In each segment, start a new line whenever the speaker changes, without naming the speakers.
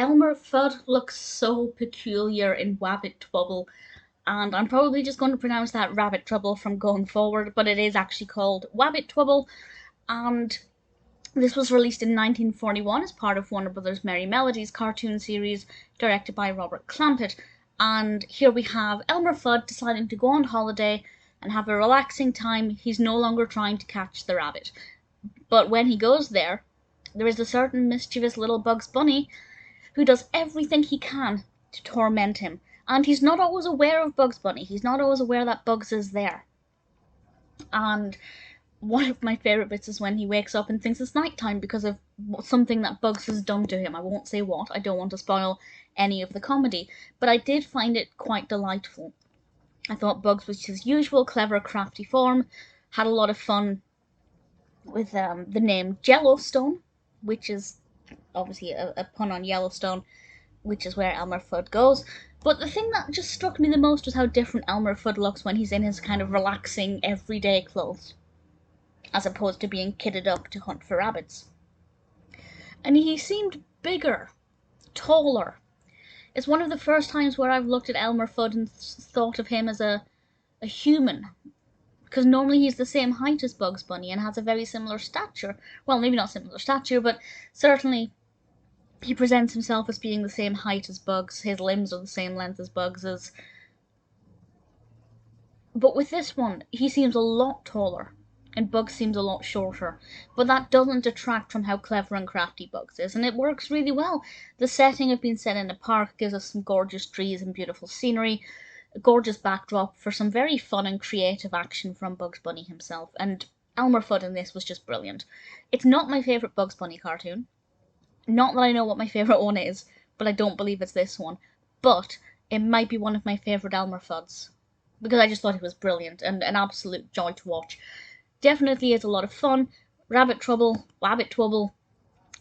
Elmer Fudd looks so peculiar in Wabbit Twouble, and I'm probably just going to pronounce that Rabbit Trouble from going forward, but it is actually called Wabbit Twouble, and this was released in 1941 as part of Warner Brothers' Merrie Melodies cartoon series, directed by Bob Clampett. And here we have Elmer Fudd deciding to go on holiday and have a relaxing time. He's no longer trying to catch the rabbit. But when he goes there, there is a certain mischievous little Bugs Bunny who does everything he can to torment him. And he's not always aware of Bugs Bunny. He's not always aware that Bugs is there. And one of my favourite bits is when he wakes up and thinks it's nighttime because of something that Bugs has done to him. I won't say what, I don't want to spoil any of the comedy, but I did find it quite delightful. I thought Bugs was his usual clever, crafty form, had a lot of fun with the name Jellostone, which is obviously a pun on Yellowstone, which is where Elmer Fudd goes. But the thing that just struck me the most was how different Elmer Fudd looks when he's in his kind of relaxing, everyday clothes, as opposed to being kitted up to hunt for rabbits. And he seemed bigger, taller. It's one of the first times where I've looked at Elmer Fudd and thought of him as a human, because normally he's the same height as Bugs Bunny and has a very similar stature. Well, maybe not similar stature, but certainly he presents himself as being the same height as Bugs. His limbs are the same length as Bugs's. But with this one, he seems a lot taller, and Bugs seems a lot shorter. But that doesn't detract from how clever and crafty Bugs is, and it works really well. The setting of being set in a park gives us some gorgeous trees and beautiful scenery, a gorgeous backdrop for some very fun and creative action from Bugs Bunny himself, and Elmer Fudd in this was just brilliant. It's not my favourite Bugs Bunny cartoon. Not that I know what my favourite one is, but I don't believe it's this one. But it might be one of my favourite Elmer Fudds, because I just thought he was brilliant and an absolute joy to watch. Definitely is a lot of fun. Wabbit Twouble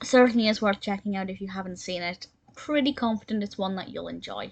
certainly is worth checking out if you haven't seen it. Pretty confident it's one that you'll enjoy.